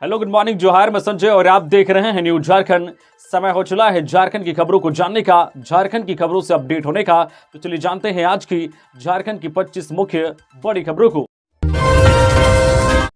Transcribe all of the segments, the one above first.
Hello, good morning, जोहार। मैं संजय और आप देख रहे हैं न्यूज झारखंड। समय हो चला है झारखंड की खबरों को जानने का, झारखंड की खबरों से अपडेट होने का। तो चलिए जानते हैं आज की झारखंड की 25 मुख्य बड़ी खबरों को।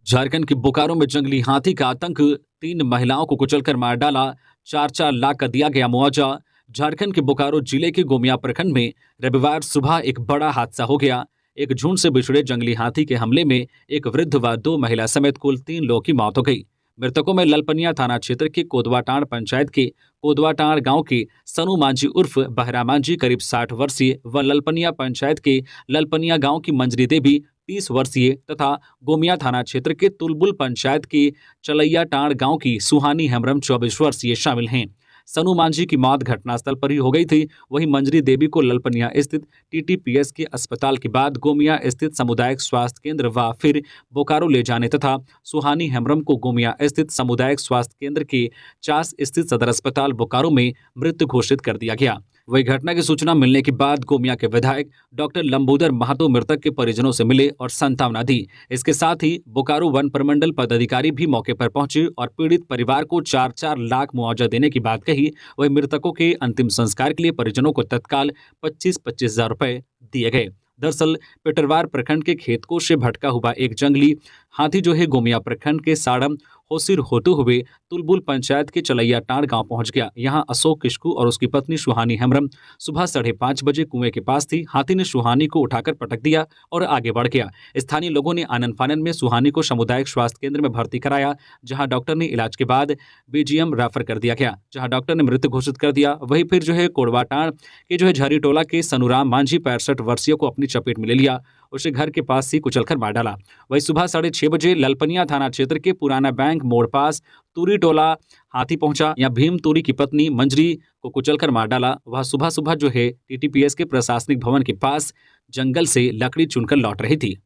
झारखंड के बोकारो में जंगली हाथी का आतंक, 3 महिलाओं को कुचलकर मार डाला, 4-4 लाख का दिया गया मुआवजा। झारखंड के बोकारो जिले के गोमिया प्रखंड में रविवार सुबह एक बड़ा हादसा हो गया। एक झुंड से बिछड़े जंगली हाथी के हमले में एक वृद्ध व 2 महिला समेत कुल 3 लोगों की मौत हो गई। मृतकों में ललपनिया थाना क्षेत्र के कोदवाटांड़ पंचायत के कोदवाटांड़ गांव के सनू मांझी उर्फ बहरा मांझी करीब 60 वर्षीय व ललपनिया पंचायत के ललपनिया गांव की मंजरी देवी 30 वर्षीय तथा गोमिया थाना क्षेत्र के तुलबुल पंचायत के चलैया टांड़ गांव की सुहानी हेम्ब्रम 24 वर्षीय शामिल हैं। सनू मांझी की मौत घटनास्थल पर ही हो गई थी। वहीं मंजरी देवी को ललपनिया स्थित टीटीपीएस के अस्पताल के बाद गोमिया स्थित सामुदायिक स्वास्थ्य केंद्र व फिर बोकारो ले जाने तथा सुहानी हेम्ब्रम को गोमिया स्थित सामुदायिक स्वास्थ्य केंद्र के चास स्थित सदर अस्पताल बोकारो में मृत घोषित कर दिया गया। वही घटना की सूचना मिलने के बाद गोमिया के विधायक डॉक्टर लंबोदर महतो मृतक के परिजनों से मिले और सांत्वना दी। इसके साथ ही बोकारो वन प्रमंडल पदाधिकारी भी मौके पर पहुंचे और पीड़ित परिवार को 4-4 लाख मुआवजा देने की बात कही। वही मृतकों के अंतिम संस्कार के लिए परिजनों को तत्काल 25-25 हजार रुपए दिए गए। दरअसल पेटरवार प्रखंड के खेतकों से भटका हुआ एक जंगली हाथी जो है गोमिया प्रखंड के साड़म होसिर होते हुए तुलबुल पंचायत के चलैया टांड़ गांव पहुंच गया। यहां अशोक किस्कू और उसकी पत्नी सुहानी हेम्ब्रम सुबह 5:30 बजे कुएं के पास थी। हाथी ने सुहानी को उठाकर पटक दिया और आगे बढ़ गया। स्थानीय लोगों ने आनन फानन में सुहानी को सामुदायिक स्वास्थ्य केंद्र में भर्ती कराया, जहां डॉक्टर ने इलाज के बाद बीजीएम रेफर कर दिया गया, जहां डॉक्टर ने मृत घोषित कर दिया। वहीं फिर जो है कोड़वाटांड़ के जो है झरी टोला के सनुराम मांझी 65 वर्षीय को अपनी चपेट में ले लिया, उसे घर के पास ही कुचलकर मार डाला। वही सुबह 6:30 बजे ललपनिया थाना क्षेत्र के पुराना बैंक मोड़ पास तूरी टोला हाथी पहुंचा। या भीम तूरी की पत्नी मंजरी को कुचलकर मार डाला। वह सुबह सुबह जो है टीटीपीएस के प्रशासनिक भवन के पास जंगल से लकड़ी चुनकर लौट रही थी।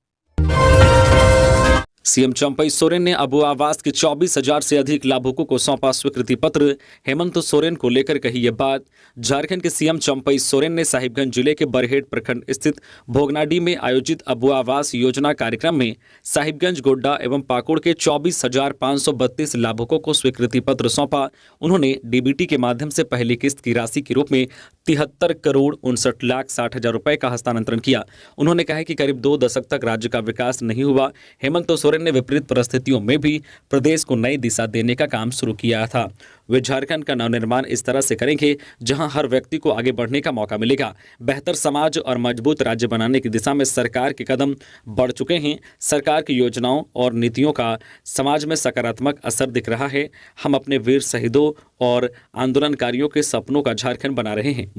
सीएम चंपई सोरेन ने अबू आवास के 24,000 से अधिक लाभुकों को सौंपा स्वीकृति पत्र। हेमंत सोरेन को लेकर कही ये बात। झारखंड के सीएम चंपई सोरेन ने साहिबगंज जिले के बरहेट प्रखंड स्थित भोगनाडी में आयोजित अबू आवास योजना कार्यक्रम में साहिबगंज, गोड्डा एवं पाकुड़ के 24,532 लाभुकों को स्वीकृति पत्र सौंपा। उन्होंने डीबीटी के माध्यम से पहली किस्त की राशि के रूप में 73,59,60,000 रुपए का हस्तांतरण किया। उन्होंने कहा कि करीब 2 दशक तक राज्य का विकास नहीं हुआ। हेमंत सोरेन ने विपरीत परिस्थितियों में भी प्रदेश को नई दिशा देने का काम शुरू किया था। वे झारखंड का नवनिर्माण इस तरह से करेंगे जहां हर व्यक्ति को आगे बढ़ने का मौका मिलेगा। बेहतर समाज और मजबूत राज्य बनाने की दिशा में सरकार के कदम बढ़ चुके हैं। सरकार की योजनाओं और नीतियों का समाज में सकारात्मक असर दिख रहा है। हम अपने वीर शहीदों और आंदोलनकारियों के सपनों का झारखंड बना रहे हैं।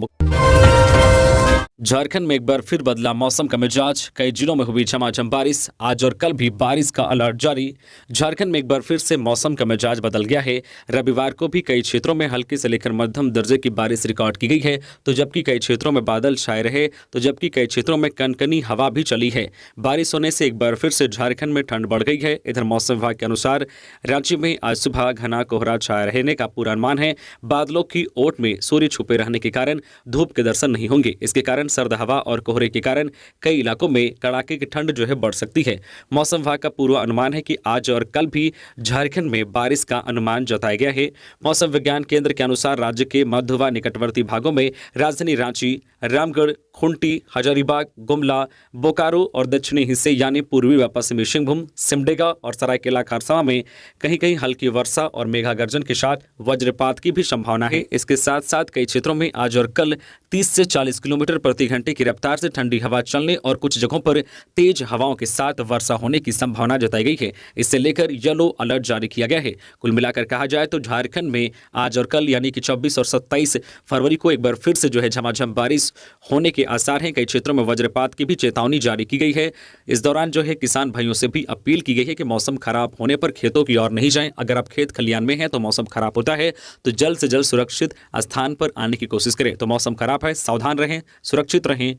झारखंड में एक बार फिर बदला मौसम का मिजाज। कई जिलों में हुई झमाझम बारिश। आज और कल भी बारिश का अलर्ट जारी। झारखंड में एक बार फिर से मौसम का मिजाज बदल गया है। रविवार को भी कई क्षेत्रों में हल्की से लेकर मध्यम दर्जे की बारिश रिकॉर्ड की गई है, तो जबकि कई क्षेत्रों में बादल छाए रहे, तो जबकि कई क्षेत्रों में कनकनी हवा भी चली है। बारिश होने से एक बार फिर से झारखंड में ठंड बढ़ गई है। इधर मौसम विभाग के अनुसार राज्य में आज सुबह घना कोहरा छाया रहने का पूर्वानुमान है। बादलों की ओट में सूर्य छुपे रहने के कारण धूप के दर्शन नहीं होंगे। इसके कारण सर्द हवा और कोहरे के कारण कई इलाकों में कड़ाके की ठंड जो है बढ़ सकती है। मौसम विभाग का पूर्वानुमान है कि आज और कल भी झारखंड में बारिश का अनुमान जताया गया है। मौसम विज्ञान केंद्र के अनुसार राज्य के मध्य व निकटवर्ती भागों में राजधानी रांची, रामगढ़, खूंटी, हजारीबाग, गुमला, बोकारो और दक्षिणी हिस्से यानी पूर्वी व पश्चिमी सिंहभूम, सिमडेगा और सरायकेला खरसावां में कहीं कहीं हल्की वर्षा और मेघा गर्जन के साथ वज्रपात की भी संभावना है। इसके साथ साथ कई क्षेत्रों में आज और कल 30 से 40 किलोमीटर प्रति घंटे की रफ्तार से ठंडी हवा चलने और कुछ जगहों पर तेज हवाओं के साथ वर्षा होने की संभावना जताई गई है। इससे लेकर येलो अलर्ट जारी किया गया है। कुल मिलाकर कहा जाए तो झारखंड में आज और कल यानी कि 24 और 27 फरवरी को एक बार फिर से जो है झमाझम बारिश होने के आसार हैं। कई क्षेत्रों में वज्रपात की भी चेतावनी जारी की गई है। इस दौरान जो है किसान भाइयों से भी अपील की गई है कि मौसम खराब होने पर खेतों की ओर नहीं जाएं। अगर आप खेत खलियान में हैं तो मौसम खराब होता है तो जल्द से जल्द सुरक्षित स्थान पर आने की कोशिश करें। तो मौसम खराब है, सावधान रहें, सुरक्षित रहें।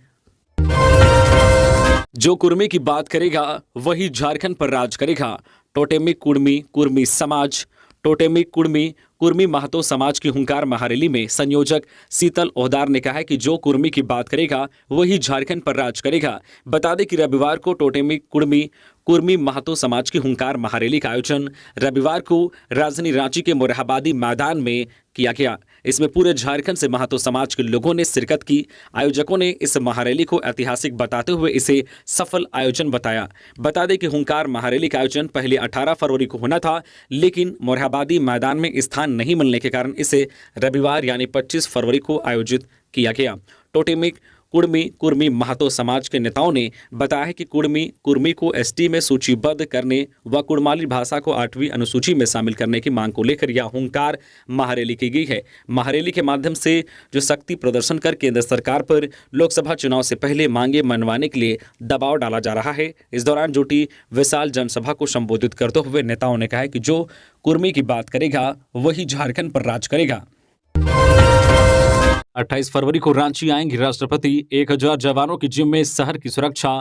जो कुर्मी की बात करेगा वही झारखंड पर राज करेगा। टोटेमी कुर्मी समाज टोटेमी कुर्मी महतो समाज की हुंकार महारैली में संयोजक शीतल ओहदार ने कहा है कि जो कुर्मी की बात करेगा वही झारखंड पर राज करेगा। बता दें कि रविवार को टोटेमी कुर्मी महतो समाज की हुंकार महारैली का आयोजन रविवार को राजधानी रांची के मोरहाबादी मैदान में किया गया। इसमें पूरे झारखंड से महतो समाज के लोगों ने शिरकत की। आयोजकों ने इस महारैली को ऐतिहासिक बताते हुए इसे सफल आयोजन बताया। बता दें कि हुंकार महारैली का आयोजन पहले 18 फरवरी को होना था, लेकिन मोरहाबादी मैदान में स्थान नहीं मिलने के कारण इसे रविवार यानी 25 फरवरी को आयोजित किया गया। टोटेमिक कुर्मी महतो समाज के नेताओं ने बताया है कि कुर्मी को एसटी में सूचीबद्ध करने व कुड़माली भाषा को 8वीं अनुसूची में शामिल करने की मांग को लेकर यह हुंकार महारैली की गई है। महारैली के माध्यम से जो शक्ति प्रदर्शन कर केंद्र सरकार पर लोकसभा चुनाव से पहले मांगे मनवाने के लिए दबाव डाला जा रहा है। इस दौरान जुटी विशाल जनसभा को संबोधित करते हुए नेताओं ने कहा कि जो कुर्मी की बात करेगा वही झारखंड पर राज करेगा। 28 फरवरी को रांची आएंगे राष्ट्रपति। 1000 जवानों की जिम्मे शहर की सुरक्षा।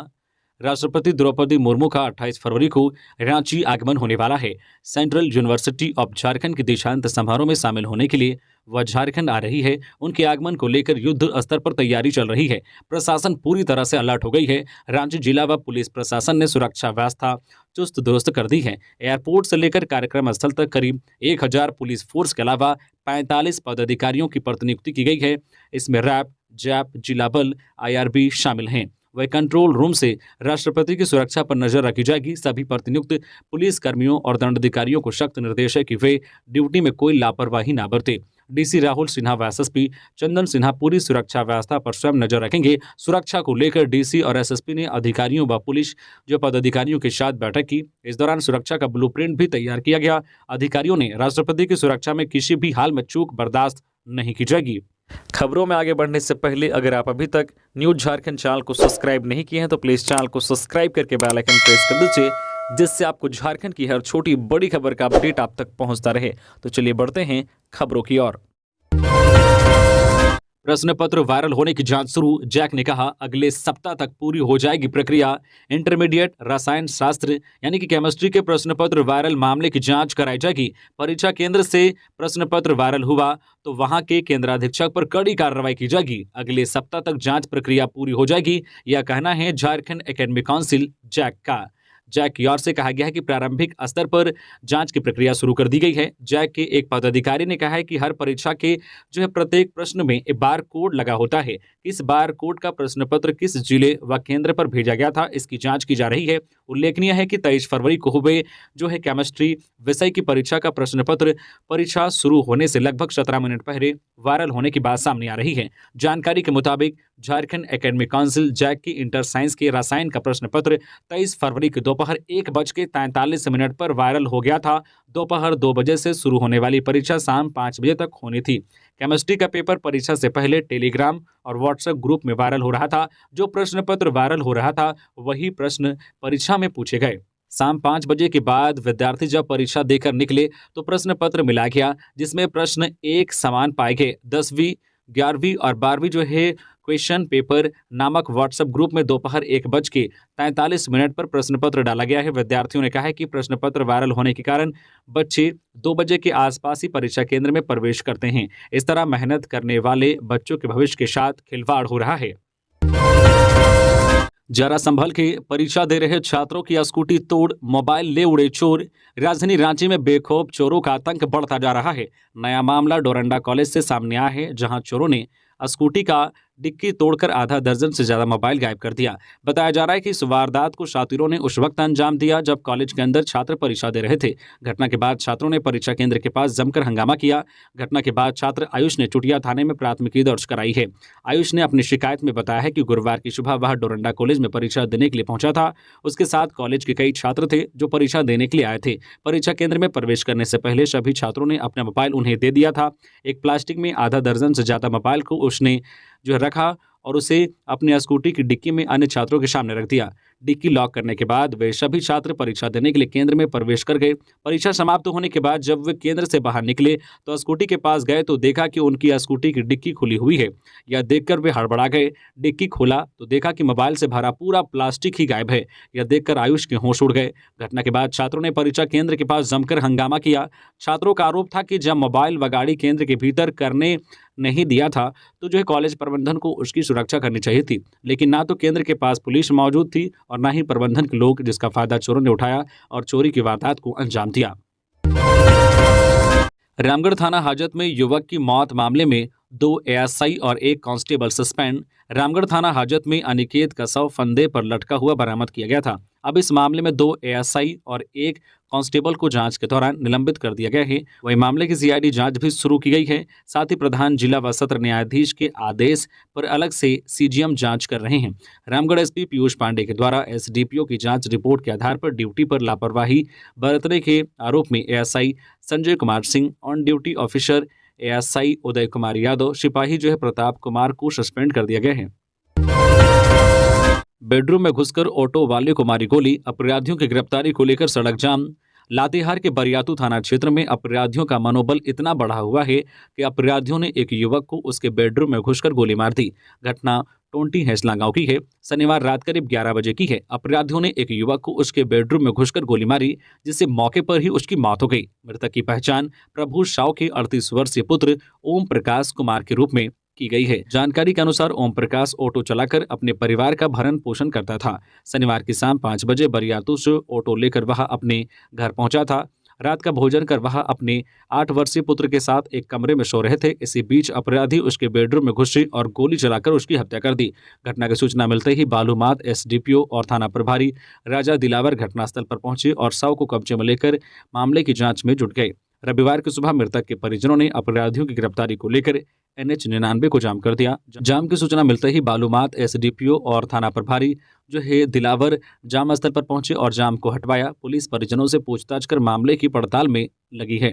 राष्ट्रपति द्रौपदी मुर्मू का 28 फरवरी को रांची आगमन होने वाला है। सेंट्रल यूनिवर्सिटी ऑफ झारखंड के दीक्षांत समारोह में शामिल होने के लिए वह झारखंड आ रही है। उनके आगमन को लेकर युद्ध स्तर पर तैयारी चल रही है। प्रशासन पूरी तरह से अलर्ट हो गई है। रांची जिला व पुलिस प्रशासन ने सुरक्षा व्यवस्था चुस्त दुरुस्त कर दी है। एयरपोर्ट से लेकर कार्यक्रम स्थल तक करीब 1000 पुलिस फोर्स के अलावा 45 पदाधिकारियों की प्रतिनियुक्ति की गई है। इसमें रैप, जैप, जिला बल, IRB शामिल हैं। वह कंट्रोल रूम से राष्ट्रपति की सुरक्षा पर नजर रखी जाएगी। सभी प्रतिनियुक्त पुलिस कर्मियों और दंडाधिकारियों को सख्त निर्देश है कि वे ड्यूटी में कोई लापरवाही न बरते। DC राहुल सिन्हा व SSP चंदन सिन्हा पूरी सुरक्षा व्यवस्था पर स्वयं नजर रखेंगे। सुरक्षा को लेकर DC और SSP ने अधिकारियों व पुलिस जो पदाधिकारियों के साथ बैठक की। इस दौरान सुरक्षा का ब्लूप्रिंट भी तैयार किया गया। अधिकारियों ने राष्ट्रपति की सुरक्षा में किसी भी हाल में चूक बर्दाश्त नहीं की जाएगी। खबरों में आगे बढ़ने से पहले अगर आप अभी तक न्यूज़ झारखंड चैनल को सब्सक्राइब नहीं किए हैं तो प्लीज़ चैनल को सब्सक्राइब करके बेल आइकन प्रेस कर दीजिए, जिससे आपको झारखंड की हर छोटी बड़ी खबर का अपडेट आप तक पहुंचता रहे। तो चलिए बढ़ते हैं खबरों की ओर। प्रश्न पत्र वायरल होने की जांच शुरू। जैक ने कहा अगले सप्ताह तक पूरी हो जाएगी प्रक्रिया। इंटरमीडिएट रसायन शास्त्र यानी कि केमिस्ट्री के प्रश्न पत्र वायरल मामले की जांच कराई जाएगी। परीक्षा केंद्र से प्रश्न पत्र वायरल हुआ तो वहां के केंद्राधीक्षक पर कड़ी कार्रवाई की जाएगी। अगले सप्ताह तक जांच प्रक्रिया पूरी हो जाएगी, यह कहना है झारखंड एकेडमिक काउंसिल जैक का। जैक की ओर से कहा गया है कि प्रारंभिक स्तर पर जांच की प्रक्रिया शुरू कर दी गई है। जैक के एक पदाधिकारी ने कहा है कि हर परीक्षा के प्रत्येक प्रश्न में एक बार कोड लगा होता है। इस बार कोड का प्रश्न पत्र किस जिले व केंद्र पर भेजा गया था, इसकी जांच की जा रही है। उल्लेखनीय है कि 23 फरवरी को हुए केमिस्ट्री विषय की परीक्षा का प्रश्न पत्र परीक्षा शुरू होने से लगभग 17 मिनट पहले वायरल होने की बात सामने आ रही है। जानकारी के मुताबिक झारखंड एकेडमिक काउंसिल जैक की इंटर साइंस के रसायन का प्रश्न पत्र 23 फरवरी की दोपहर 1:43 पर वायरल हो गया था। दोपहर 2 बजे से शुरू होने वाली परीक्षा शाम 5 बजे तक होनी थी। केमिस्ट्री का पेपर परीक्षा से पहले टेलीग्राम और व्हाट्सएप ग्रुप में वायरल हो रहा था। जो प्रश्न पत्र वायरल हो रहा था वही प्रश्न परीक्षा में पूछे गए। शाम 5 बजे के बाद विद्यार्थी जब परीक्षा देकर निकले तो प्रश्न पत्र मिला गया, जिसमें प्रश्न एक समान पाए गए। 10वीं 11वीं और 12वीं क्वेश्चन पेपर नामक व्हाट्सएप ग्रुप में दोपहर 1:43 पर प्रश्न पत्र डाला गया है। विद्यार्थियों ने कहा है कि प्रश्न पत्र वायरल होने के कारण बच्चे 2 बजे के आसपास ही परीक्षा केंद्र में प्रवेश करते हैं। इस तरह मेहनत करने वाले बच्चों के भविष्य के साथ खिलवाड़ हो रहा है। जरा संभल के, परीक्षा दे रहे छात्रों की स्कूटी तोड़ मोबाइल ले उड़े चोर। राजधानी रांची में बेखौफ चोरों का आतंक बढ़ता जा रहा है। नया मामला डोरंडा कॉलेज से सामने आया है, जहां चोरों ने स्कूटी का डिक्की तोड़कर आधा दर्जन से ज्यादा मोबाइल गायब कर दिया। बताया जा रहा है कि इस वारदात को छात्रों ने उस वक्त अंजाम दिया जब कॉलेज के अंदर छात्र परीक्षा दे रहे थे। घटना के बाद छात्रों ने परीक्षा केंद्र के पास जमकर हंगामा किया। घटना के बाद छात्र आयुष ने चुटिया थाने में प्राथमिकी दर्ज कराई है। आयुष ने अपनी शिकायत में बताया है कि गुरुवार की सुबह वह डोरंडा कॉलेज में परीक्षा देने के लिए पहुंचा था। उसके साथ कॉलेज के कई छात्र थे जो परीक्षा देने के लिए आए थे। परीक्षा केंद्र में प्रवेश करने से पहले सभी छात्रों ने अपना मोबाइल उन्हें दे दिया था। एक प्लास्टिक में आधा दर्जन से ज्यादा मोबाइल को उसने रखा और उसे अपने स्कूटी की डिक्की में अन्य छात्रों के सामने रख दिया। डिक्की लॉक करने के बाद वे सभी छात्र परीक्षा देने के लिए केंद्र में प्रवेश कर गए। परीक्षा समाप्त होने के बाद जब वे केंद्र से बाहर निकले तो स्कूटी के पास गए तो देखा कि उनकी स्कूटी की डिक्की खुली हुई है। यह देखकर वे हड़बड़ा गए। डिक्की खोला तो देखा कि मोबाइल से भरा पूरा प्लास्टिक ही गायब है। यह देखकर आयुष के होश उड़ गए। घटना के बाद छात्रों ने परीक्षा केंद्र के पास जमकर हंगामा किया। छात्रों का आरोप था कि जब मोबाइल व गाड़ी केंद्र के भीतर करने नहीं दिया था तो कॉलेज प्रबंधन को उसकी सुरक्षा करनी चाहिए थी, लेकिन ना तो केंद्र के पास पुलिस मौजूद थी और न ही प्रबंधन के लोग, जिसका फायदा चोरों ने उठाया और चोरी की वारदात को अंजाम दिया। रामगढ़ थाना हाजत में युवक की मौत मामले में 2 एएसआई और 1 कांस्टेबल सस्पेंड। रामगढ़ थाना हाजत में अनिकेत का शव फंदे पर लटका हुआ बरामद किया गया था। अब इस मामले में 2 एएसआई और 1 कांस्टेबल को जांच के दौरान निलंबित कर दिया गया है। वहीं मामले की सीआईडी जांच भी शुरू की गई है। साथ ही प्रधान जिला व सत्र न्यायाधीश के आदेश पर अलग से सीजीएम जांच कर रहे हैं। रामगढ़ एसपी पीयूष पांडे के द्वारा एसडीपीओ की जांच रिपोर्ट के आधार पर ड्यूटी पर लापरवाही बरतने के आरोप में ASI Sanjay Kumar Singh, on duty officer ASI Uday Kumar Yadav, सिपाही प्रताप कुमार को सस्पेंड कर दिया गया है। बेडरूम में घुसकर ऑटो वाले को मारी गोली, अपराधियों की गिरफ्तारी को लेकर सड़क जाम। लातेहार के बरियातू थाना क्षेत्र में अपराधियों का मनोबल इतना बढ़ा हुआ है कि अपराधियों ने एक युवक को उसके बेडरूम में घुसकर गोली मार दी। घटना टोंटी हैसला गांव की है। शनिवार रात करीब 11 बजे की है। अपराधियों ने एक युवक को उसके बेडरूम में घुसकर गोली मारी, जिससे मौके पर ही उसकी मौत हो गई। मृतक की पहचान प्रभु साव के 38 वर्षीय पुत्र ओम प्रकाश कुमार के रूप में की गई है। जानकारी के अनुसार ओम प्रकाश ऑटो चलाकर अपने परिवार का भरण पोषण करता था। शनिवार की शाम 5 बजे बरियातू से ऑटो लेकर वह अपने घर पहुंचा था। रात का भोजन कर वह अपने 8 वर्षीय पुत्र के साथ एक कमरे में सो रहे थे। इसी बीच अपराधी उसके बेडरूम में घुसे और गोली चलाकर उसकी हत्या कर दी। घटना की सूचना मिलते ही बालूमाथ एसडीपीओ और थाना प्रभारी राजा दिलावर घटनास्थल पर पहुंचे और शव को कब्जे में लेकर मामले की जांच में जुट गए। रविवार की सुबह मृतक के परिजनों ने अपराधियों की गिरफ्तारी को लेकर NH99 को जाम कर दिया। जाम की सूचना मिलते ही बालूमाथ एसडीपीओ और थाना प्रभारी दिलावर जाम स्थल पर पहुंचे और जाम को हटवाया। पुलिस परिजनों से पूछताछ कर मामले की पड़ताल में लगी है।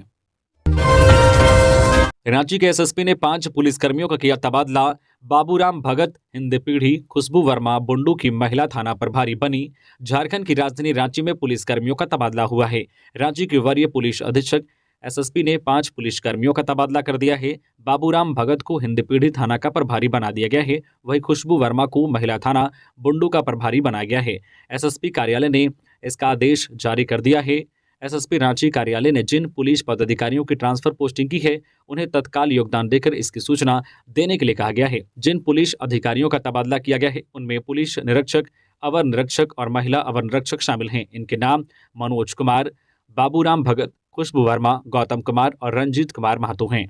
रांची के एसएसपी ने 5 पुलिसकर्मियों का किया तबादला। बाबूराम भगत हिंदपीढ़ी, खुशबू वर्मा बुंडू की महिला थाना प्रभारी बनी। झारखंड की राजधानी रांची में पुलिसकर्मियों का तबादला हुआ है। रांची के वरीय पुलिस अधीक्षक एसएसपी ने 5 पुलिसकर्मियों का तबादला कर दिया है। बाबूराम भगत को हिंदपीढ़ी थाना का प्रभारी बना दिया गया है। वहीं खुशबू वर्मा को महिला थाना बुंडू का प्रभारी बनाया गया है। एसएसपी कार्यालय ने इसका आदेश जारी कर दिया है। एसएसपी रांची कार्यालय ने जिन पुलिस पदाधिकारियों की ट्रांसफर पोस्टिंग की है, उन्हें तत्काल योगदान देकर इसकी सूचना देने के लिए कहा गया है। जिन पुलिस अधिकारियों का तबादला किया गया है, उनमें पुलिस निरीक्षक, अवर निरीक्षक और महिला अवर निरीक्षक शामिल हैं। इनके नाम मनोज कुमार, बाबूराम भगत, खुशबू वर्मा, गौतम कुमार और रंजीत कुमार महतो हैं।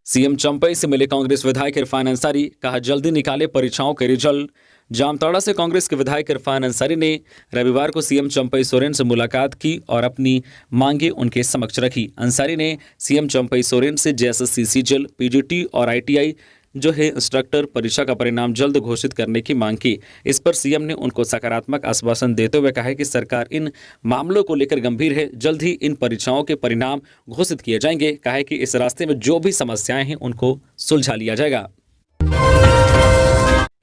सीएम चंपई से मिले कांग्रेस विधायक इरफान अंसारी, कहा जल्दी निकाले परीक्षाओं के रिजल्ट। जामताड़ा से कांग्रेस के विधायक इरफान अंसारी ने रविवार को सीएम चंपई सोरेन से मुलाकात की और अपनी मांगे उनके समक्ष रखी। अंसारी ने सीएम चंपई सोरेन से जेएसएससी, सीजीएल, पीजीटी और आईटीआई इंस्ट्रक्टर परीक्षा का परिणाम जल्द घोषित करने की मांग की। इस पर सीएम ने उनको सकारात्मक आश्वासन देते हुए कहा कि सरकार इन मामलों को लेकर गंभीर है। जल्द ही इन परीक्षाओं के परिणाम घोषित किए जाएंगे। कहा कि इस रास्ते में जो भी समस्याएं हैं उनको सुलझा लिया जाएगा।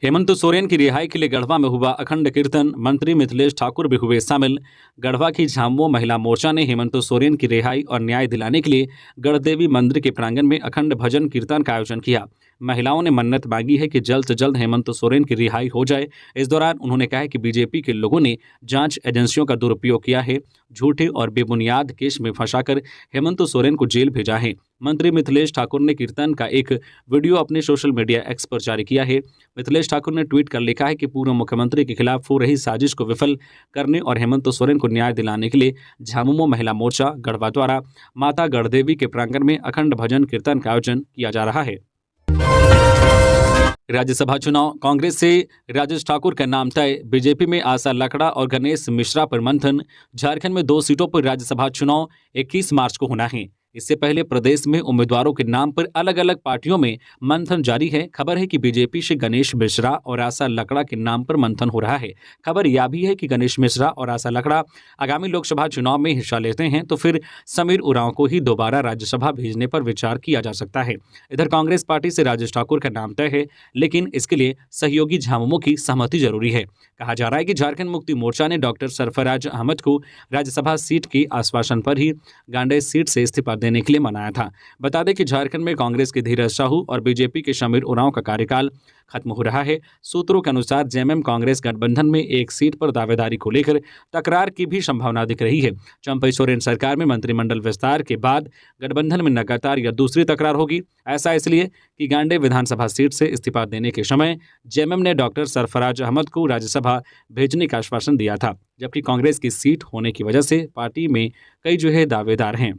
हेमंत सोरेन की रिहाई के लिए गढ़वा में हुआ अखंड कीर्तन, मंत्री मिथिलेश ठाकुर भी हुए शामिल। गढ़वा की झामुमो महिला मोर्चा ने हेमंत सोरेन की रिहाई और न्याय दिलाने के लिए गढ़देवी मंदिर के प्रांगण में अखंड भजन कीर्तन का आयोजन किया। महिलाओं ने मन्नत मांगी है कि जल्द से जल्द हेमंत सोरेन की रिहाई हो जाए। इस दौरान उन्होंने कहा कि बीजेपी के लोगों ने जांच एजेंसियों का दुरुपयोग किया है, झूठे और बेबुनियाद केस में फंसाकर हेमंत सोरेन को जेल भेजा है। मंत्री मिथिलेश ठाकुर ने कीर्तन का एक वीडियो अपने सोशल मीडिया एक्स पर जारी किया है। मिथिलेश ठाकुर ने ट्वीट कर लिखा है कि पूर्व मुख्यमंत्री के खिलाफ हो रही साजिश को विफल करने और हेमंत सोरेन को न्याय दिलाने के लिए झामुमो महिला मोर्चा गढ़वा द्वारा माता गढ़देवी के प्रांगण में अखंड भजन कीर्तन का आयोजन किया जा रहा है। राज्यसभा चुनाव, कांग्रेस से राजेश ठाकुर का नाम तय, बीजेपी में आशा लकड़ा और गणेश मिश्रा पर मंथन। झारखंड में 2 सीटों पर राज्यसभा चुनाव 21 मार्च को होना है। इससे पहले प्रदेश में उम्मीदवारों के नाम पर अलग अलग पार्टियों में मंथन जारी है। खबर है कि बीजेपी से गणेश मिश्रा और आशा लकड़ा के नाम पर मंथन हो रहा है। खबर यह भी है कि गणेश मिश्रा और आशा लकड़ा आगामी लोकसभा चुनाव में हिस्सा लेते हैं तो फिर समीर उरांव को ही दोबारा राज्यसभा भेजने पर विचार किया जा सकता है। इधर कांग्रेस पार्टी से राजेश ठाकुर का नाम तय है, लेकिन इसके लिए सहयोगी झामुमो की सहमति जरूरी है। कहा जा रहा है कि झारखंड मुक्ति मोर्चा ने डॉक्टर सरफराज अहमद को राज्यसभा सीट के आश्वासन पर ही गांडेय सीट से इस्तीफा देने के लिए मनाया था। बता दें कि झारखंड में कांग्रेस के धीरज साहू और बीजेपी के समीर उरांव का कार्यकाल खत्म हो रहा है। सूत्रों के अनुसार जेएमएम कांग्रेस गठबंधन में एक सीट पर दावेदारी को लेकर तकरार की भी संभावना दिख रही है। चंपई सोरेन सरकार में मंत्रिमंडल विस्तार के बाद गठबंधन में लगातार यह दूसरी तकरार होगी। ऐसा इसलिए कि गांडे विधानसभा सीट से इस्तीफा देने के समय जेएमएम ने डॉक्टर सरफराज अहमद को राज्यसभा भेजने का आश्वासन दिया था, जबकि कांग्रेस की सीट होने की वजह से पार्टी में कई दावेदार हैं।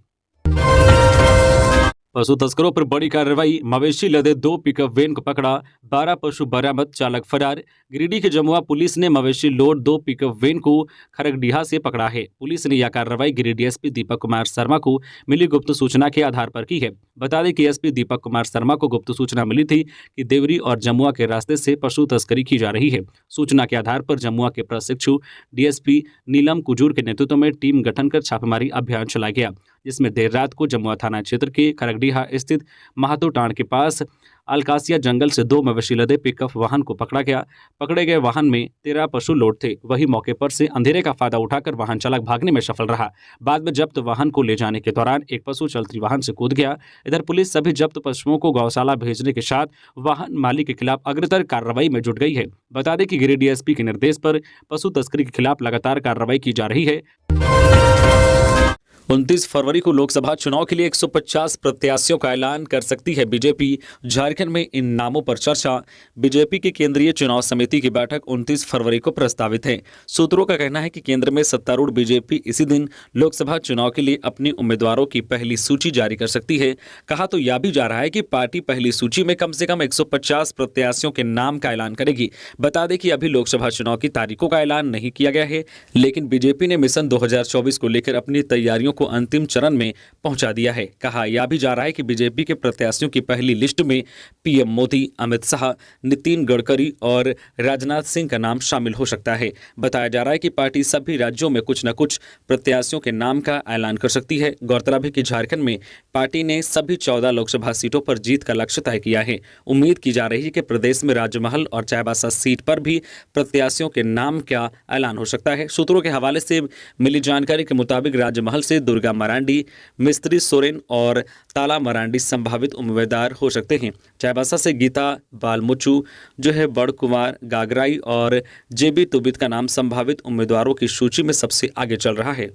पशु तस्करों पर बड़ी कार्रवाई, मवेशी लदे 2 पिकअप वैन को पकड़ा, 12 पशु बरामद, चालक फरार। गिरिडीह के जमुआ पुलिस ने मवेशी लोड 2 पिकअप वैन को खरगडीहा से पकड़ा है। पुलिस ने यह कार्रवाई गिरिडीह एसपी दीपक कुमार शर्मा को मिली गुप्त सूचना के आधार पर की है। बता दें कि एसपी दीपक कुमार शर्मा को गुप्त सूचना मिली थी कि देवरी और जमुआ के रास्ते से पशु तस्करी की जा रही है। सूचना के आधार पर जमुआ के प्रशिक्षु डीएसपी नीलम कुजूर के नेतृत्व में टीम गठन कर छापेमारी अभियान चलाया गया, जिसमें देर रात को जमुआ थाना क्षेत्र के खरगडीहा स्थित महातो टांड के पास अलकासिया जंगल से 2 मवेशी लदे पिकअप वाहन को पकड़ा गया। पकड़े गए वाहन में 13 पशु लोड थे। वही मौके पर से अंधेरे का फायदा उठाकर वाहन चालक भागने में सफल रहा। बाद में जब्त वाहन को ले जाने के दौरान एक पशु चलती वाहन से कूद गया। इधर पुलिस सभी जब्त पशुओं को गौशाला भेजने के साथ वाहन मालिक के खिलाफ अग्रतर कार्रवाई में जुट गई है। बता दें कि गिरिडीह एसपी के निर्देश पर पशु तस्करी के खिलाफ लगातार कार्रवाई की जा रही है। 29 फरवरी को लोकसभा चुनाव के लिए 150 प्रत्याशियों का ऐलान कर सकती है बीजेपी। झारखंड में इन नामों पर चर्चा। बीजेपी की केंद्रीय चुनाव समिति की बैठक 29 फरवरी को प्रस्तावित है। सूत्रों का कहना है कि केंद्र में सत्तारूढ़ बीजेपी इसी दिन लोकसभा चुनाव के लिए अपनी उम्मीदवारों की पहली सूची जारी कर सकती है। कहा तो यह भी जा रहा है कि पार्टी पहली सूची में कम से कम 150 प्रत्याशियों के नाम का ऐलान करेगी। बता दें कि अभी लोकसभा चुनाव की तारीखों का ऐलान नहीं किया गया है, लेकिन बीजेपी ने मिशन 2024 को लेकर अपनी तैयारियों को अंतिम चरण में पहुंचा दिया है। कहा यह भी जा रहा है कि बीजेपी के प्रत्याशियों की पहली लिस्ट में पीएम मोदी, अमित शाह, नितिन गडकरी और राजनाथ सिंह का नाम शामिल हो सकता है। बताया जा रहा है कि पार्टी सभी राज्यों में कुछ न कुछ प्रत्याशियों के नाम का ऐलान कर सकती है। गौरतलब है कि झारखंड में पार्टी ने सभी 14 लोकसभा सीटों पर जीत का लक्ष्य तय किया है। उम्मीद की जा रही है कि प्रदेश में राजमहल और चाईबासा सीट पर भी प्रत्याशियों के नाम का ऐलान हो सकता है। सूत्रों के हवाले से मिली जानकारी के मुताबिक राजमहल से दुर्गा मरांडी, मिस्त्री सोरेन और ताला मरांडी संभावित उम्मीदवार हो सकते हैं। चाईबासा से गीता बालमुचू बड़ कुमार गागराई और जेबी तुबित का नाम संभावित उम्मीदवारों की सूची में सबसे आगे चल रहा है।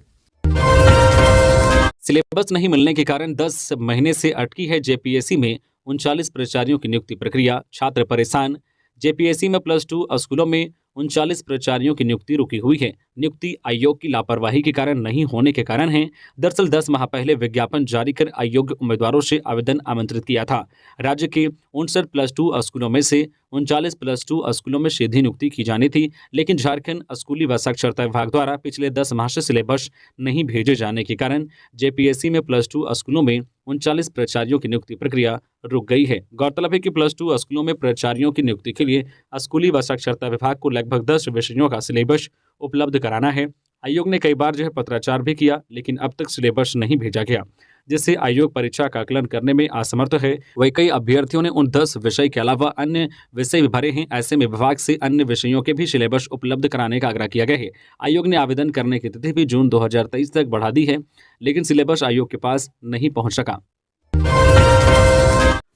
सिलेबस नहीं मिलने के कारण 10 महीने से अटकी है जेपीएससी में 39 प्राचार्यों की नियुक्ति प्रक्रिया। छात्र परेशान। जेपीएससी में +2 स्कूलों में 39 प्राचार्यों की नियुक्ति रुकी हुई है। नियुक्ति आयोग की लापरवाही के कारण नहीं होने के कारण है। दरअसल 10 माह पहले विज्ञापन जारी कर अयोग्य उम्मीदवारों से आवेदन आमंत्रित किया था। राज्य के 59 +2 स्कूलों में से 39 +2 स्कूलों में सीधी नियुक्ति की जानी थी, लेकिन झारखंड स्कूली व साक्षरता विभाग द्वारा पिछले 10 माह से सिलेबस नहीं भेजे जाने के कारण जेपीएससी में +2 स्कूलों में 39 प्राचार्यों की नियुक्ति प्रक्रिया रुक गई है। गौरतलब है कि +2 स्कूलों में प्राचार्यों की नियुक्ति के लिए स्कूली व साक्षरता विभाग को लगभग 10 विषयों का सिलेबस उपलब्ध कराना है। आयोग ने कई बार पत्राचार भी किया, लेकिन अब तक सिलेबस नहीं भेजा गया, जिससे आयोग परीक्षा का आकलन करने में असमर्थ है। वही कई अभ्यर्थियों ने उन 10 विषय के अलावा अन्य विषय भी भरे हैं। ऐसे में विभाग से अन्य विषयों के भी सिलेबस उपलब्ध कराने का आग्रह किया गया है। आयोग ने आवेदन करने की तिथि भी जून 2023 तक बढ़ा दी है, लेकिन सिलेबस आयोग के पास नहीं पहुंच सका।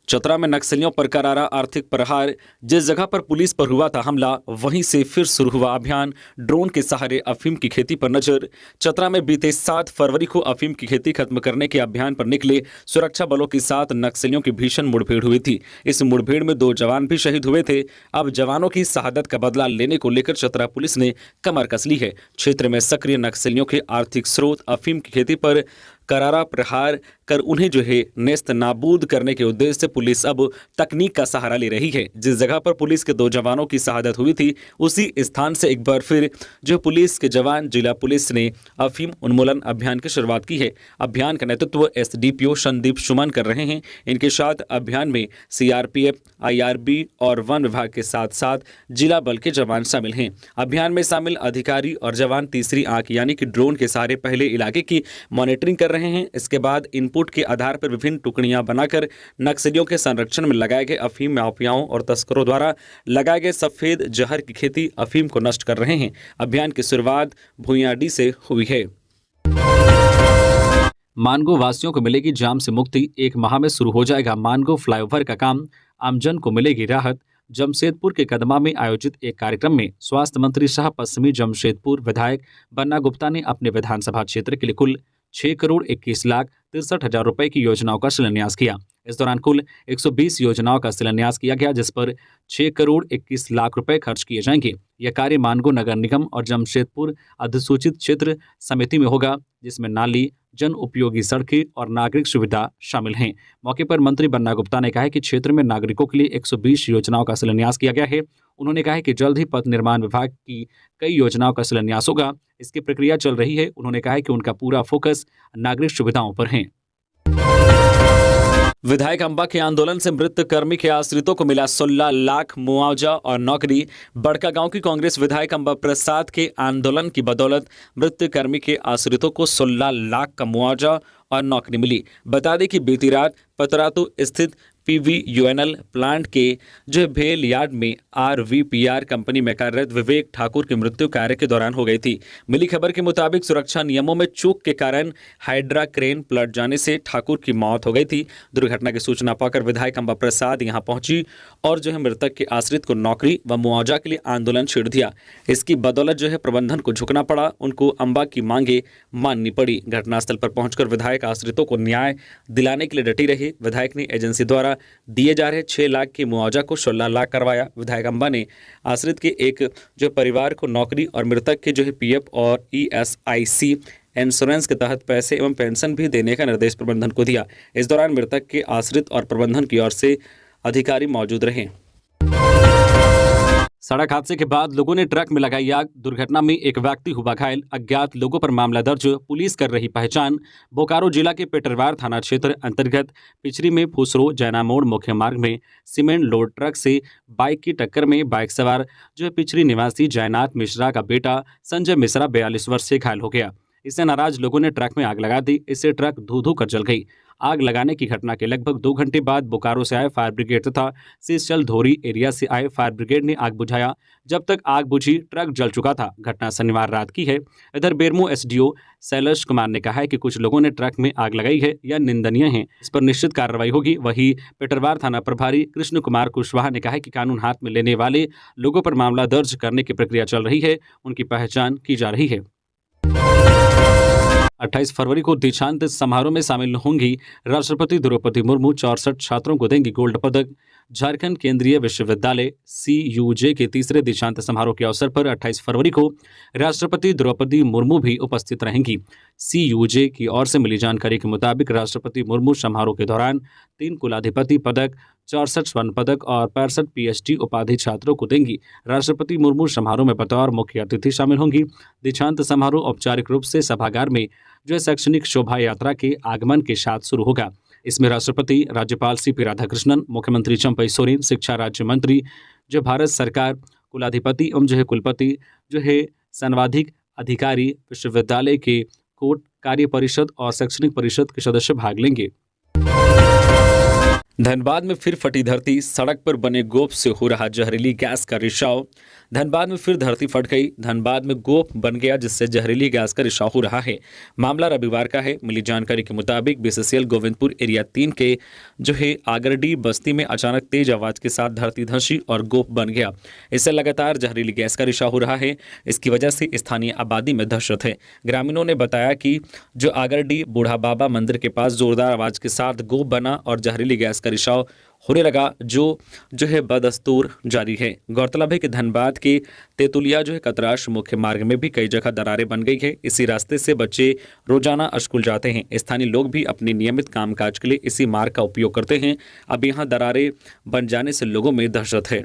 चतरा में नक्सलियों पर करारा आर्थिक प्रहार। जिस जगह पर पुलिस पर हुआ था हमला, वहीं से फिर शुरू हुआ अभियान। ड्रोन के सहारे अफीम की खेती पर नजर। चतरा में बीते 7 फरवरी को अफीम की खेती खत्म करने के अभियान पर निकले सुरक्षा बलों के साथ नक्सलियों की भीषण मुठभेड़ हुई थी। इस मुठभेड़ में 2 जवान भी शहीद हुए थे। अब जवानों की शहादत का बदला लेने को लेकर चतरा पुलिस ने कमर कस ली है। क्षेत्र में सक्रिय नक्सलियों के आर्थिक स्रोत अफीम की खेती पर करारा प्रहार कर उन्हें नेस्त नाबूद करने के उद्देश्य से पुलिस अब तकनीक का सहारा ले रही है। जिस जगह पर पुलिस के 2 जवानों की शहादत हुई थी, उसी स्थान से एक बार फिर पुलिस के जवान जिला पुलिस ने अफीम उन्मूलन अभियान की शुरुआत की है। अभियान का नेतृत्व एसडीपीओ संदीप सुमन कर रहे हैं। इनके साथ अभियान में सीआरपीएफ, आईआरबी और वन विभाग के साथ साथ जिला बल के जवान शामिल हैं। अभियान में शामिल अधिकारी और जवान तीसरी आंख यानी कि ड्रोन के सहारे पहले इलाके की मॉनिटरिंग कर रहे हैं। इसके बाद इनपुट के आधार पर विभिन्न टुकड़ियां बनाकर नक्सलियों के संरक्षण में लगाए गए अफीम माफियाओं और तस्करों द्वारा लगाए गए सफेद जहर की खेती अफीम को नष्ट कर रहे हैं। अभियान की शुरुआत भुइयाडी से हुई है। मानगो वासियों को मिलेगी जाम से मुक्ति, 1 माह में शुरू हो जाएगा मानगो फ्लाईओवर का काम, आमजन को मिलेगी राहत। जमशेदपुर के कदमा में आयोजित एक कार्यक्रम में स्वास्थ्य मंत्री शाह पश्चिमी जमशेदपुर विधायक बन्ना गुप्ता ने अपने विधानसभा क्षेत्र के लिए कुल 6,21,63,000 रुपए की योजनाओं का शिलान्यास किया। इस दौरान कुल 120 योजनाओं का शिलान्यास किया गया, जिस पर 6,21,00,000 रुपए खर्च किए जाएंगे। यह कार्य मानगो नगर निगम और जमशेदपुर अधिसूचित क्षेत्र समिति में होगा, जिसमें नाली, जन उपयोगी सड़कें और नागरिक सुविधा शामिल हैं। मौके पर मंत्री बन्ना गुप्ता ने कहा कि क्षेत्र में नागरिकों के लिए 120 योजनाओं का शिलान्यास किया गया है। उन्होंने कहा कि जल्द ही पथ निर्माण विभाग की कई योजनाओं का शिलान्यास होगा, इसकी प्रक्रिया चल रही है। उन्होंने कहा कि उनका पूरा फोकस नागरिक सुविधाओं पर है। विधायक अंबा के आंदोलन से मृत कर्मी के आश्रितों को मिला 16 लाख मुआवजा और नौकरी। बड़कागांव की कांग्रेस विधायक अंबा प्रसाद के आंदोलन की बदौलत मृत कर्मी के आश्रितों को 16 लाख का मुआवजा और नौकरी मिली। बता दें कि बीती रात पतरातू स्थित PVUNL प्लांट के जो भेल यार्ड में RVPR कंपनी में कार्यरत विवेक ठाकुर की मृत्यु कार्य के दौरान हो गई थी। मिली खबर के मुताबिक सुरक्षा नियमों में चूक के कारण हाइड्रा क्रेन पलट जाने से ठाकुर की मौत हो गई थी। दुर्घटना की सूचना पाकर विधायक अंबा प्रसाद यहां पहुंची और जो है मृतक के आश्रित को नौकरी व मुआवजा के लिए आंदोलन छेड़ दिया। इसकी बदौलत जो है प्रबंधन को झुकना पड़ा, उनको अंबा की मांगे माननी पड़ी। घटनास्थल पर पहुंचकर विधायक आश्रितों को न्याय दिलाने के लिए डटी रही। विधायक ने एजेंसी द्वारा दिए जा रहे 6 लाख के मुआवजा को 16 लाख करवाया। विधायक अंबा ने आश्रित के एक जो परिवार को नौकरी और मृतक के जो है PF और ESIC इंश्योरेंस के तहत पैसे एवं पेंशन भी देने का निर्देश प्रबंधन को दिया। इस दौरान मृतक के आश्रित और प्रबंधन की ओर से अधिकारी मौजूद रहे। सड़क हादसे के बाद लोगों ने ट्रक में लगाई आग। दुर्घटना में एक व्यक्ति हुआ घायल। अज्ञात लोगों पर मामला दर्ज, पुलिस कर रही पहचान। बोकारो जिला के पेटरवार थाना क्षेत्र अंतर्गत पिछरी में फुसरो जैना मोड़ मुख्य मार्ग में सीमेंट लोड ट्रक से बाइक की टक्कर में बाइक सवार जो है पिछरी निवासी जयनाथ मिश्रा का बेटा संजय मिश्रा 42 वर्ष से घायल हो गया। इससे नाराज लोगों ने ट्रक में आग लगा दी। इससे ट्रक धू धू कर जल गई। आग लगाने की घटना के लगभग 2 घंटे बाद बोकारो से आए फायर ब्रिगेड तथा सीसचल धोरी एरिया से आए फायर ब्रिगेड ने आग बुझाया। जब तक आग बुझी ट्रक जल चुका था। घटना शनिवार रात की है। इधर बेरमो SDO शैलेश कुमार ने कहा है कि कुछ लोगों ने ट्रक में आग लगाई है, यह निंदनीय है, इस पर निश्चित कार्रवाई होगी। वहीं पेटरवार थाना प्रभारी कृष्ण कुमार कुशवाहा ने कहा है कि कानून हाथ में लेने वाले लोगों पर मामला दर्ज करने की प्रक्रिया चल रही है, उनकी पहचान की जा रही है। 28 फरवरी को दीक्षांत समारोह में शामिल होंगी राष्ट्रपति द्रौपदी मुर्मू। 64 छात्रों को देंगी गोल्ड पदक। झारखंड केंद्रीय विश्वविद्यालय CUJ के तीसरे दीक्षांत समारोह के अवसर पर 28 फरवरी को राष्ट्रपति द्रौपदी मुर्मू भी उपस्थित रहेंगी। CUJ की ओर से मिली जानकारी के मुताबिक राष्ट्रपति मुर्मू समारोह के दौरान 3 कुलाधिपति पदक, 64 स्वर्ण पदक और 65 PhD उपाधि छात्रों को देंगी। राष्ट्रपति मुर्मू समारोह में बतौर मुख्य अतिथि शामिल होंगी। दीक्षांत समारोह औपचारिक रूप से सभागार में जो है शैक्षणिक शोभा यात्रा के आगमन के साथ शुरू होगा। इसमें राष्ट्रपति, राज्यपाल CP राधाकृष्णन, मुख्यमंत्री चंपई सोरेन, शिक्षा राज्य मंत्री जो भारत सरकार, कुलाधिपति एवं जो है कुलपति जो है संवाधिक अधिकारी, विश्वविद्यालय के कोर्ट कार्य परिषद और शैक्षणिक परिषद के सदस्य भाग लेंगे। धनबाद में फिर फटी धरती, सड़क पर बने गोप से हो रहा जहरीली गैस का रिसाव। धनबाद में फिर धरती फट गई। धनबाद में गोप बन गया, जिससे जहरीली गैस का रिसाव हो रहा है। मामला रविवार का है। मिली जानकारी के मुताबिक BCCL गोविंदपुर एरिया 3 के जो है आगरडी बस्ती में अचानक तेज आवाज के साथ धरती धंसी और गोप बन गया। इससे लगातार जहरीली गैस का रिसाव हो रहा है। इसकी वजह से स्थानीय आबादी में दहशत है। ग्रामीणों ने बताया कि जो आगरडी बूढ़ा बाबा मंदिर के पास जोरदार आवाज के साथ गोप बना और जहरीली गैस का रिसाव होने लगा, जो है बदस्तूर जारी है। गौरतलब है कि धनबाद के तेतुलिया जो है कतराश मुख्य मार्ग में भी कई जगह दरारें बन गई है। इसी रास्ते से बच्चे रोजाना स्कूल जाते हैं। स्थानीय लोग भी अपने नियमित कामकाज के लिए इसी मार्ग का उपयोग करते हैं। अब यहाँ दरारें बन जाने से लोगों में दहशत है।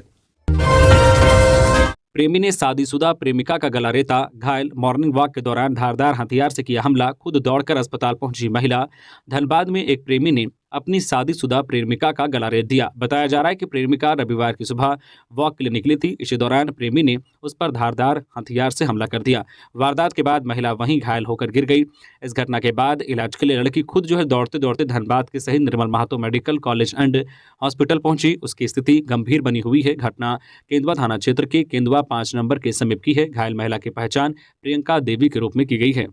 प्रेमी ने शादीशुदा प्रेमिका का गला रेता, घायल। मॉर्निंग वॉक के दौरान धारदार हथियार से किया हमला, खुद दौड़कर अस्पताल पहुंची महिला। धनबाद में एक प्रेमी ने अपनी शादीशुदा प्रेमिका का गला रेत दिया। बताया जा रहा है कि प्रेमिका रविवार की सुबह वॉक के लिए निकली थी। इसी दौरान प्रेमी ने उस पर धारदार हथियार से हमला कर दिया। वारदात के बाद महिला वहीं घायल होकर गिर गई। इस घटना के बाद इलाज के लिए लड़की खुद जो है दौड़ते दौड़ते धनबाद के Shaheed Nirmal Mahato medical college and hospital पहुंची। उसकी स्थिति गंभीर बनी हुई है। घटना केंदुआ थाना क्षेत्र के केंदुआ 5 नंबर के समीप की है। घायल महिला की पहचान प्रियंका देवी के रूप में की गई है।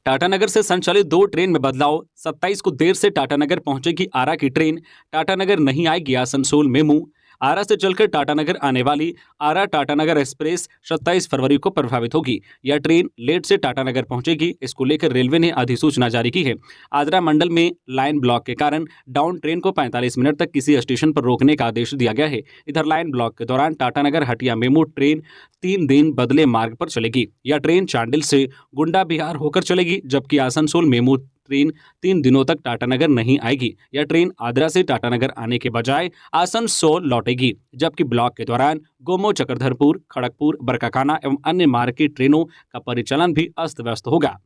टाटानगर से संचालित 2 ट्रेन में बदलाव। 27 को देर से टाटानगर पहुंचेगी आरा की ट्रेन। टाटानगर नहीं आएगी आसनसोल मेमू। आरा से चलकर टाटानगर आने वाली आरा टाटानगर एक्सप्रेस 27 फरवरी को प्रभावित होगी। यह ट्रेन लेट से टाटानगर पहुंचेगी। इसको लेकर रेलवे ने अधिसूचना जारी की है। आद्रा मंडल में लाइन ब्लॉक के कारण डाउन ट्रेन को 45 मिनट तक किसी स्टेशन पर रोकने का आदेश दिया गया है। इधर लाइन ब्लॉक के दौरान टाटानगर हटिया मेमू ट्रेन 3 दिन बदले मार्ग पर चलेगी। यह ट्रेन चांडिल से गुंडा बिहार होकर चलेगी, जबकि आसनसोल मेमू ट्रेन 3 दिनों तक टाटानगर नहीं आएगी। यह ट्रेन आद्रा से टाटानगर आने के बजाय आसनसोल लौटेगी, जबकि ब्लॉक के दौरान गोमो, चक्रधरपुर, खड़गपुर, बरकाकाना एवं अन्य मार्ग की ट्रेनों का परिचालन भी अस्त व्यस्त होगा।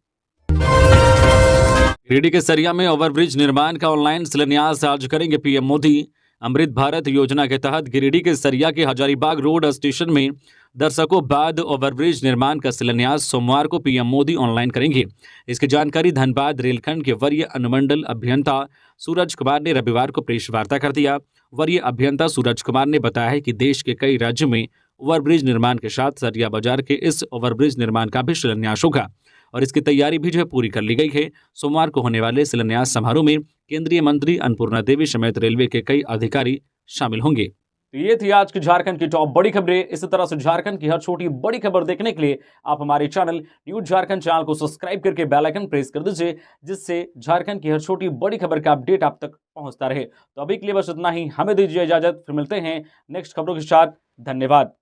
गिरिडीह के सरिया में ओवरब्रिज निर्माण का ऑनलाइन शिलान्यास आज करेंगे पीएम मोदी। अमृत भारत योजना के तहत गिरिडीह के सरिया के हजारीबाग रोड स्टेशन में दशकों बाद ओवरब्रिज निर्माण का शिलान्यास सोमवार को पीएम मोदी ऑनलाइन करेंगे। इसकी जानकारी धनबाद रेलखंड के वरीय अनुमंडल अभियंता सूरज कुमार ने रविवार को प्रेस वार्ता कर दिया। वरीय अभियंता सूरज कुमार ने बताया है कि देश के कई राज्यों में ओवरब्रिज निर्माण के साथ सरिया बाजार के इस ओवरब्रिज निर्माण का भी शिलान्यास होगा और इसकी तैयारी भी पूरी कर ली गई है। सोमवार को होने वाले शिलान्यास समारोह में केंद्रीय मंत्री अन्नपूर्णा देवी समेत रेलवे के कई अधिकारी शामिल होंगे। तो ये थी आज की झारखंड की टॉप बड़ी खबरें। इसी तरह से झारखंड की हर छोटी बड़ी खबर देखने के लिए आप हमारे चैनल न्यूज झारखंड चैनल को सब्सक्राइब करके बेल आइकन प्रेस कर दीजिए, जिससे झारखंड की हर छोटी बड़ी खबर का अपडेट आप तक पहुंचता रहे। तो अभी के लिए बस इतना ही, हमें दीजिए इजाजत, फिर मिलते हैं नेक्स्ट खबरों के साथ। धन्यवाद।